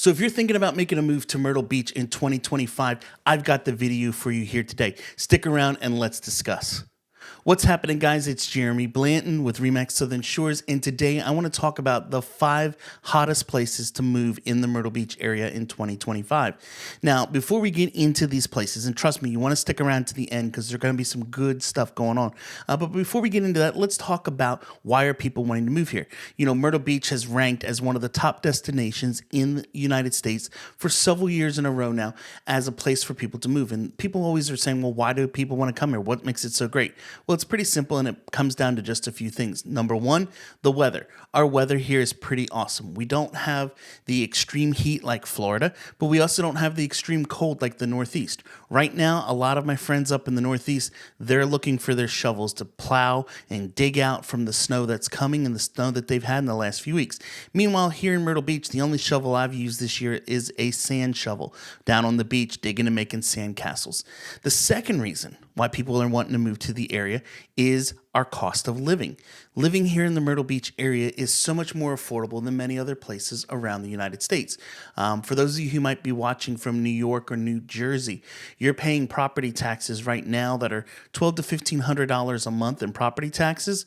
So if you're thinking about making a move to Myrtle Beach in 2025, I've got the video for you here today. Stick around and let's discuss. What's happening, guys? It's Jeremy Blanton with RE/MAX Southern Shores, and today I want to talk about the 5 hottest places to move in the Myrtle Beach area in 2025. Now, before we get into these places, and trust me, you want to stick around to the end because there's going to be some good stuff going on. But before we get into that, let's talk about why are people wanting to move here. You know, Myrtle Beach has ranked as one of the top destinations in the United States for several years in a row now as a place for people to move. And people always are saying, well, why do people want to come here? What makes it so great? Well, it's pretty simple, and it comes down to just a few things. Number one, the weather. Our weather here is pretty awesome. We don't have the extreme heat like Florida, but we also don't have the extreme cold like the Northeast. Right now, a lot of my friends up in the Northeast, they're looking for their shovels to plow and dig out from the snow that's coming and the snow that they've had in the last few weeks. Meanwhile, here in Myrtle Beach, the only shovel I've used this year is a sand shovel down on the beach, digging and making sand castles. The second reason why people are wanting to move to the area is our cost of living. Living here in the Myrtle Beach area is so much more affordable than many other places around the United States. For those of you who might be watching from New York or New Jersey, you're paying property taxes right now that are $1,200 to $1,500 a month in property taxes.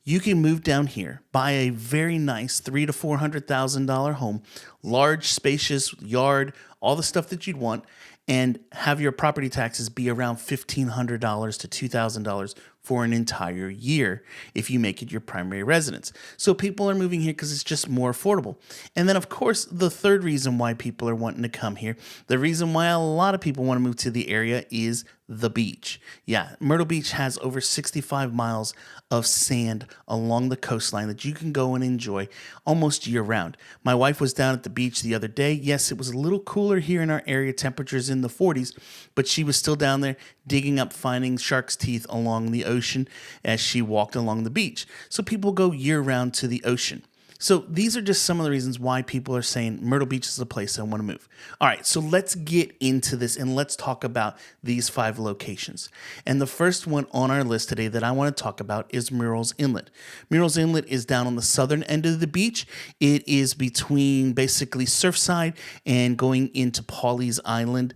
You can move down here, buy a very nice $300,000 to $400,000 home, large, spacious yard, all the stuff that you'd want, and have your property taxes be around $1,500 to $2,000 for an entire year if you make it your primary residence. So people are moving here because it's just more affordable. And then, of course, the third reason why people are wanting to come here, the reason why a lot of people want to move to the area is the beach. Yeah, Myrtle Beach has over 65 miles of sand along the coastline that you can go and enjoy almost year round. My wife was down at the beach the other day. Yes, it was a little cooler here in our area, temperatures in the 40s, but she was still down there digging up, finding shark's teeth along the ocean as she walked along the beach. So people go year round to the ocean. So these are just some of the reasons why people are saying Myrtle Beach is a place I want to move. All right, so let's get into this and let's talk about these 5 locations. And the first one on our list today that I want to talk about is Myrtles Inlet. Myrtles Inlet is down on the southern end of the beach. It is between basically Surfside and going into Pawleys Island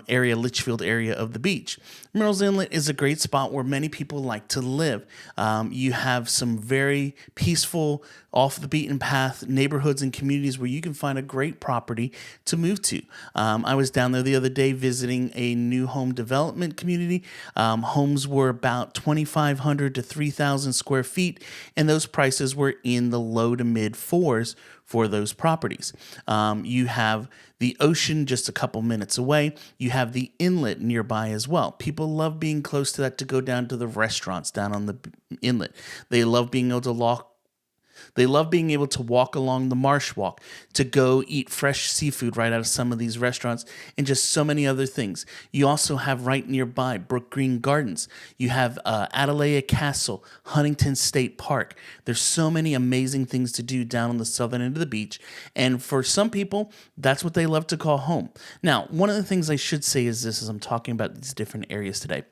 area, Litchfield area of the beach. Myrtles Inlet is a great spot where many people like to live. You have some very peaceful, off the beaten path neighborhoods and communities where you can find a great property to move to. I was down there the other day visiting a new home development community. Homes were about 2,500 to 3,000 square feet, and those prices were in the low to mid 4s for those properties. You have the ocean just a couple minutes away. You have the inlet nearby as well. People love being close to that to go down to the restaurants down on the inlet. They love being able to walk along the marsh walk, to go eat fresh seafood right out of some of these restaurants, and just so many other things. You also have right nearby Brook Green Gardens. You have Atalaya Castle, Huntington State Park. There's so many amazing things to do down on the southern end of the beach. And for some people, that's what they love to call home. Now, one of the things I should say is this as I'm talking about these different areas today.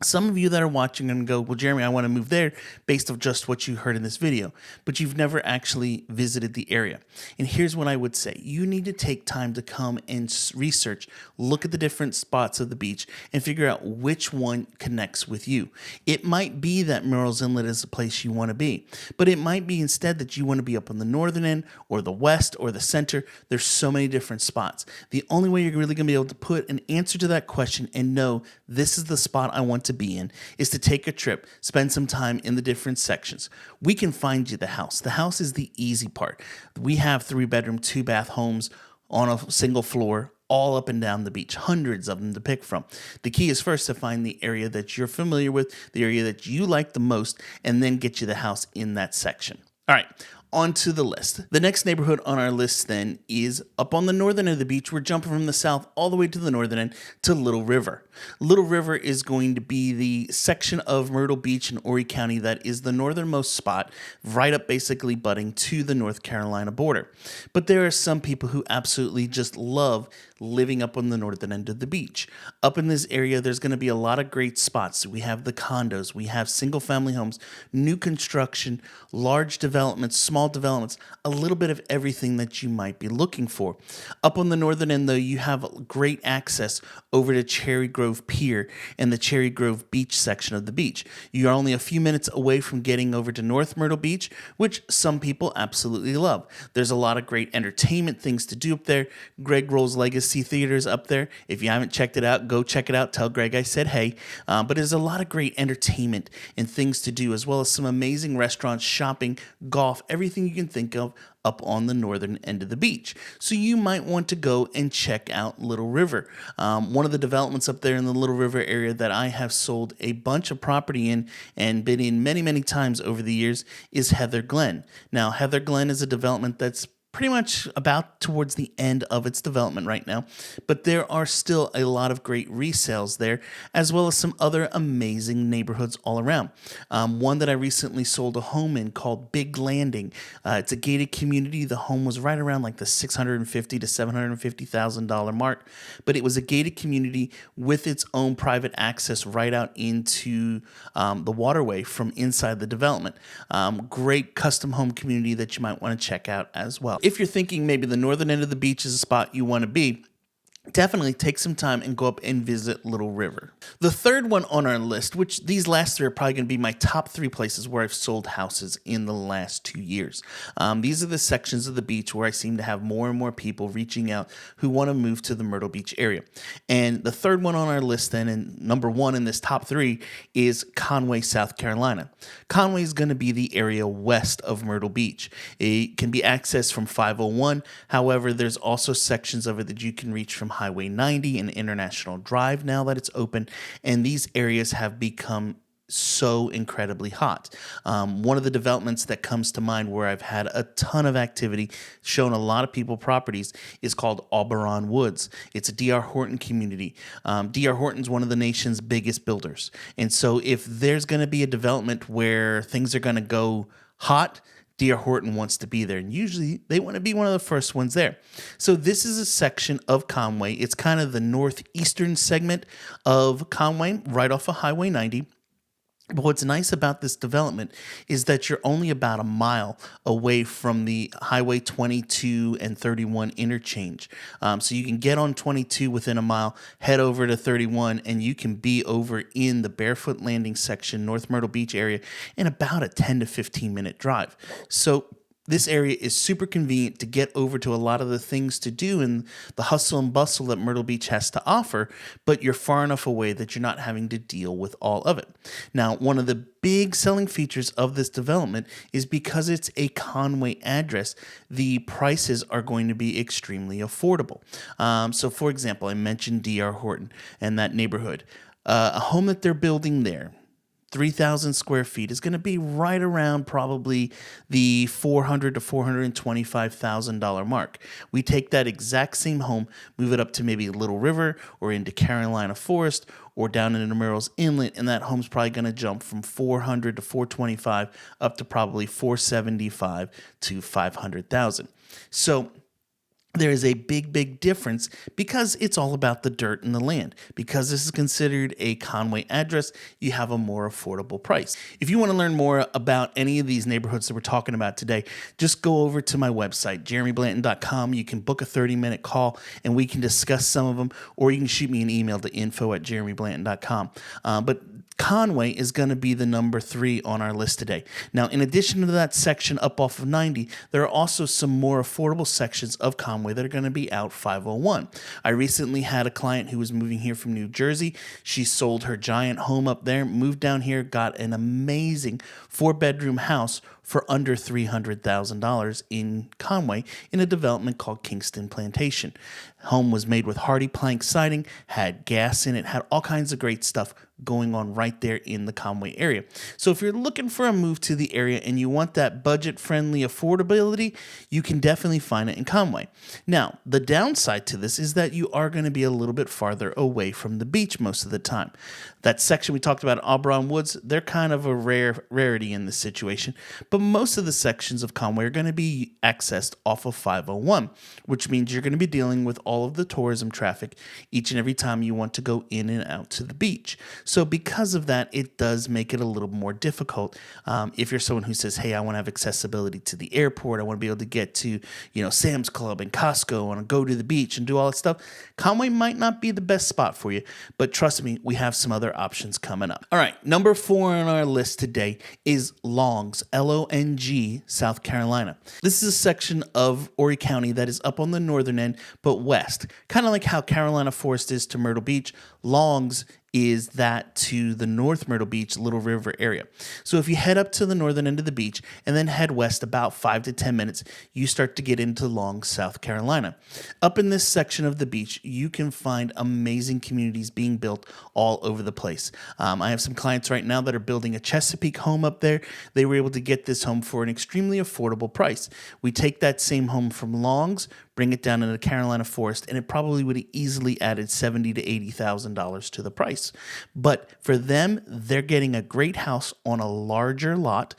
Some of you that are watching and go, well, Jeremy, I want to move there based on just what you heard in this video, but you've never actually visited the area. And here's what I would say. You need to take time to come and research, look at the different spots of the beach and figure out which one connects with you. It might be that Myrtles Inlet is the place you want to be, but it might be instead that you want to be up on the northern end or the west or the center. There's so many different spots. The only way you're really going to be able to put an answer to that question and know this is the spot I want to be in is to take a trip, spend some time in the different sections. We can find you the house. The house is the easy part. We have 3-bedroom, 2-bath homes on a single floor, all up and down the beach, hundreds of them to pick from. The key is first to find the area that you're familiar with, the area that you like the most, and then get you the house in that section. All right, on to the list. The next neighborhood on our list then is up on the northern end of the beach. We're jumping from the south all the way to the northern end to Little River. Little River is going to be the section of Myrtle Beach in Horry County that is the northernmost spot, right up basically butting to the North Carolina border. But there are some people who absolutely just love living up on the northern end of the beach. Up in this area, there's going to be a lot of great spots. We have the condos, we have single family homes, new construction, large developments, small small developments, a little bit of everything that you might be looking for. Up on the northern end, though, you have great access over to Cherry Grove Pier and the Cherry Grove Beach section of the beach. You are only a few minutes away from getting over to North Myrtle Beach, which some people absolutely love. There's a lot of great entertainment things to do up there. Greg Roll's Legacy Theater's up there. If you haven't checked it out, go check it out. Tell Greg I said hey. But there's a lot of great entertainment and things to do, as well as some amazing restaurants, shopping, golf, everything you can think of up on the northern end of the beach. So you might want to go and check out Little River. One of the developments up there in the Little River area that I have sold a bunch of property in and been in many, many times over the years is Heather Glen. Now, Heather Glen is a development that's pretty much about towards the end of its development right now, but there are still a lot of great resales there, as well as some other amazing neighborhoods all around. One that I recently sold a home in called Big Landing. It's a gated community. The home was right around like the $650,000 to $750,000 mark, but it was a gated community with its own private access right out into the waterway from inside the development. Great custom home community that you might want to check out as well. If you're thinking maybe the northern end of the beach is a spot you want to be, definitely take some time and go up and visit Little River. The third one on our list, which these last three are probably going to be my top three places where I've sold houses in the last 2 years. These are the sections of the beach where I seem to have more and more people reaching out who want to move to the Myrtle Beach area. And the third one on our list then, and number one in this top three, is Conway, South Carolina. Conway is going to be the area west of Myrtle Beach. It can be accessed from 501. However, there's also sections of it that you can reach from Highway 90 and International Drive now that it's open, and these areas have become so incredibly hot. One of the developments that comes to mind where I've had a ton of activity, shown a lot of people properties, is called Auberon Woods. It's a D.R. Horton community. D.R. Horton's one of the nation's biggest builders, and so if there's going to be a development where things are going to go hot, D.R. Horton wants to be there, and usually they want to be one of the first ones there. So this is a section of Conway. It's kind of the northeastern segment of Conway, right off of Highway 90. But what's nice about this development is that you're only about a mile away from the Highway 22 and 31 interchange. So you can get on 22 within a mile, head over to 31, and you can be over in the Barefoot Landing section, North Myrtle Beach area, in about a 10 to 15 minute drive. So this area is super convenient to get over to a lot of the things to do and the hustle and bustle that Myrtle Beach has to offer, but you're far enough away that you're not having to deal with all of it. Now, one of the big selling features of this development is because it's a Conway address, the prices are going to be extremely affordable. So, for example, I mentioned D.R. Horton and that neighborhood. A home that they're building there, 3,000 square feet, is going to be right around probably the $400,000 to $425,000 mark. We take that exact same home, move it up to maybe Little River or into Carolina Forest or down into Myrtles Inlet, and that home's probably going to jump from $400,000 to $425,000 up to probably $475,000 to $500,000. So there is a big, big difference because it's all about the dirt and the land. Because this is considered a Conway address, you have a more affordable price. If you want to learn more about any of these neighborhoods that we're talking about today, just go over to my website, jeremyblanton.com. You can book a 30-minute call and we can discuss some of them, or you can shoot me an email to info@jeremyblanton.com. But Conway is going to be the number 3 on our list today. Now, in addition to that section up off of 90, there are also some more affordable sections of Conway that are going to be out 501. I recently had a client who was moving here from New Jersey. She sold her giant home up there, moved down here, got an amazing 4-bedroom house for under $300,000 in Conway in a development called Kingston Plantation. Home was made with hardy plank siding, had gas in it, had all kinds of great stuff going on right there in the Conway area. So if you're looking for a move to the area and you want that budget-friendly affordability, you can definitely find it in Conway. Now, the downside to this is that you are going to be a little bit farther away from the beach most of the time. That section we talked about, Auberon Woods, they're kind of a rarity in this situation. But but most of the sections of Conway are going to be accessed off of 501, which means you're going to be dealing with all of the tourism traffic each and every time you want to go in and out to the beach. So because of that, it does make it a little more difficult. If you're someone who says, hey, I want to have accessibility to the airport, I want to be able to get to, Sam's Club and Costco, I want to go to the beach and do all that stuff, Conway might not be the best spot for you, but trust me, we have some other options coming up. All right, number 4 on our list today is Longs, L-O-N-G, South Carolina. This is a section of Horry County that is up on the northern end, but west. Kind of like how Carolina Forest is to Myrtle Beach, Longs is that to the North Myrtle Beach, Little River area. So if you head up to the northern end of the beach and then head west about 5 to 10 minutes, you start to get into Longs, South Carolina. Up in this section of the beach, you can find amazing communities being built all over the place. I have some clients right now that are building a Chesapeake home up there. They were able to get this home for an extremely affordable price. We take that same home from Longs, bring it down into the Carolina Forest, and it probably would have easily added $70,000 to $80,000 to the price. But for them, they're getting a great house on a larger lot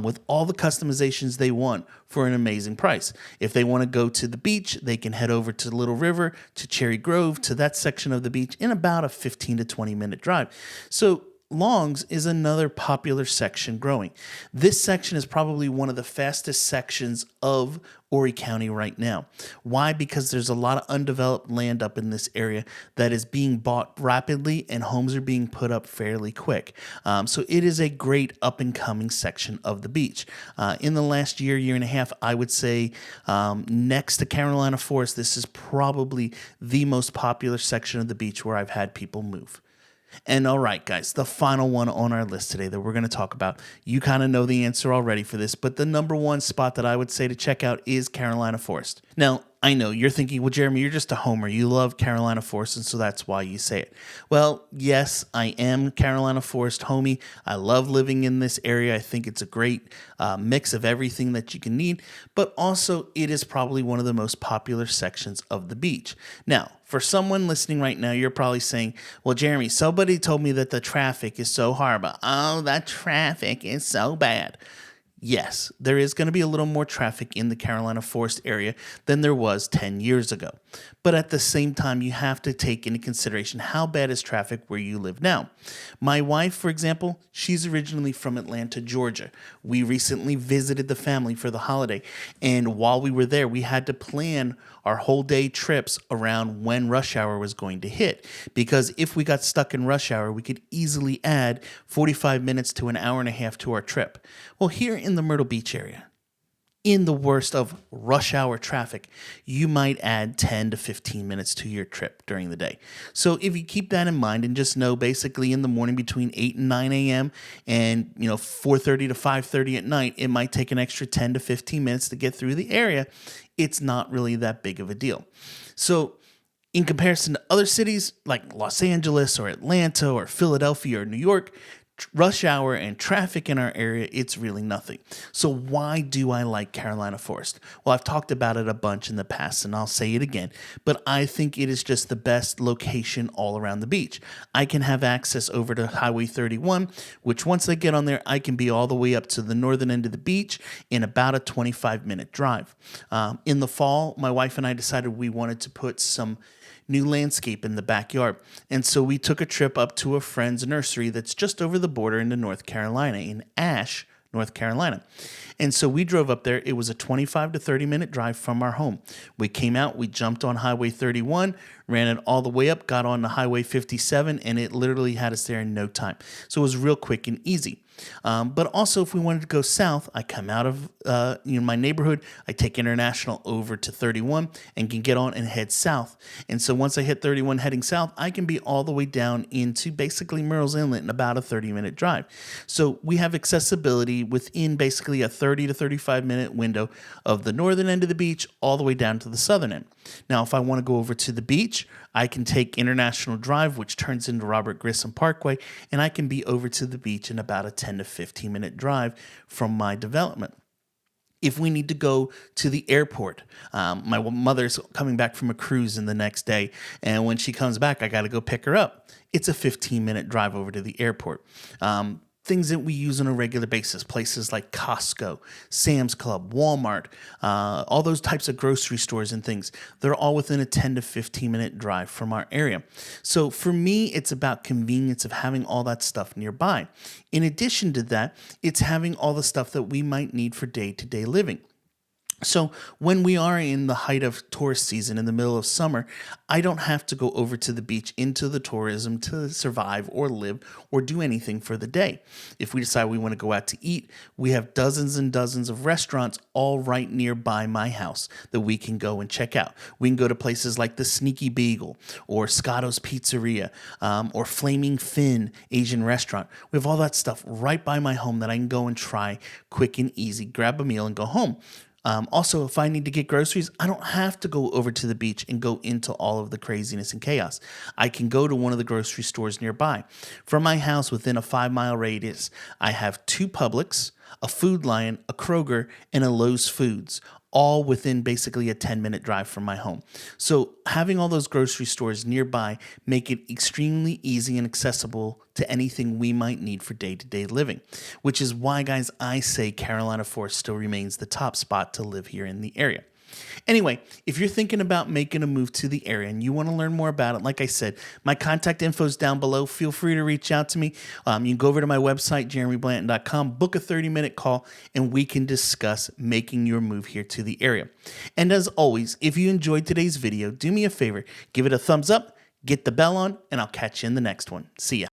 with all the customizations they want for an amazing price. If they want to go to the beach, they can head over to Little River, to Cherry Grove, to that section of the beach in about a 15 to 20 minute drive. So Longs is another popular section growing. This section is probably one of the fastest sections of Horry County right now. Why? Because there's a lot of undeveloped land up in this area that is being bought rapidly and homes are being put up fairly quick. So it is a great up and coming section of the beach. In the last year and a half, I would say next to Carolina Forest, this is probably the most popular section of the beach where I've had people move. And all right, guys, the final one on our list today that we're going to talk about, you kind of know the answer already for this, but the number 1 spot that I would say to check out is Carolina Forest. Now, I know you're thinking, well, Jeremy, you're just a homer. You love Carolina Forest, and so that's why you say it. Well, yes, I am Carolina Forest homie. I love living in this area. I think it's a great mix of everything that you can need, but also it is probably one of the most popular sections of the beach. Now, for someone listening right now, you're probably saying, well, Jeremy, somebody told me that the traffic is so horrible. Oh, that traffic is so bad. Yes, there is going to be a little more traffic in the Carolina Forest area than there was 10 years ago. But at the same time, you have to take into consideration how bad is traffic where you live now. My wife, for example, she's originally from Atlanta, Georgia. We recently visited the family for the holiday, and while we were there, we had to plan our whole day trips around when rush hour was going to hit. Because if we got stuck in rush hour, we could easily add 45 minutes to an hour and a half to our trip. Well, here in the Myrtle Beach area, in the worst of rush hour traffic, you might add 10 to 15 minutes to your trip during the day. So if you keep that in mind and just know basically in the morning between 8 and 9 a.m. and 4:30 to 5:30 at night, it might take an extra 10 to 15 minutes to get through the area. It's not really that big of a deal. So in comparison to other cities like Los Angeles or Atlanta or Philadelphia or New York, rush hour and traffic in our area, it's really nothing. So why do I like Carolina Forest? Well, I've talked about it a bunch in the past and I'll say it again, but I think it is just the best location all around the beach. I can have access over to Highway 31, which once I get on there, I can be all the way up to the northern end of the beach in about a 25-minute drive. In the fall, my wife and I decided we wanted to put some new landscape in the backyard. And so we took a trip up to a friend's nursery that's just over the border into North Carolina, in Ash, North Carolina. And so we drove up there. It was a 25 to 30 minute drive from our home. We came out, we jumped on Highway 31, ran it all the way up, got on to Highway 57, and it literally had us there in no time. So it was real quick and easy. But also, if we wanted to go south, I come out of my neighborhood, I take International over to 31 and can get on and head south. And so once I hit 31 heading south, I can be all the way down into basically Myrtles Inlet in about a 30-minute drive. So we have accessibility within basically a 30 to 35-minute window of the northern end of the beach all the way down to the southern end. Now, if I want to go over to the beach, I can take International Drive, which turns into Robert Grissom Parkway, and I can be over to the beach in about a 10 to 15-minute drive from my development. If we need to go to the airport, my mother's coming back from a cruise in the next day, and when she comes back, I got to go pick her up. It's a 15-minute drive over to the airport. things that we use on a regular basis, places like Costco, Sam's Club, Walmart, all those types of grocery stores and things. They're all within a 10 to 15 minute drive from our area. So for me, it's about convenience of having all that stuff nearby. In addition to that, it's having all the stuff that we might need for day-to-day living. So when we are in the height of tourist season in the middle of summer, I don't have to go over to the beach into the tourism to survive or live or do anything for the day. If we decide we want to go out to eat, we have dozens and dozens of restaurants all right nearby my house that we can go and check out. We can go to places like the Sneaky Beagle or Scotto's Pizzeria or Flaming Fin Asian restaurant. We have all that stuff right by my home that I can go and try quick and easy, grab a meal and go home. Also, if I need to get groceries, I don't have to go over to the beach and go into all of the craziness and chaos. I can go to one of the grocery stores nearby. From my house, within a 5-mile radius, I have 2 Publix, a Food Lion, a Kroger, and a Lowe's Foods, all within basically a 10-minute drive from my home. So having all those grocery stores nearby make it extremely easy and accessible to anything we might need for day-to-day living, which is why, guys, I say Carolina Forest still remains the top spot to live here in the area. Anyway, if you're thinking about making a move to the area and you want to learn more about it, like I said, my contact info is down below. Feel free to reach out to me. You can go over to my website, jeremyblanton.com, book a 30-minute call, and we can discuss making your move here to the area. And as always, if you enjoyed today's video, do me a favor, give it a thumbs up, get the bell on, and I'll catch you in the next one. See ya.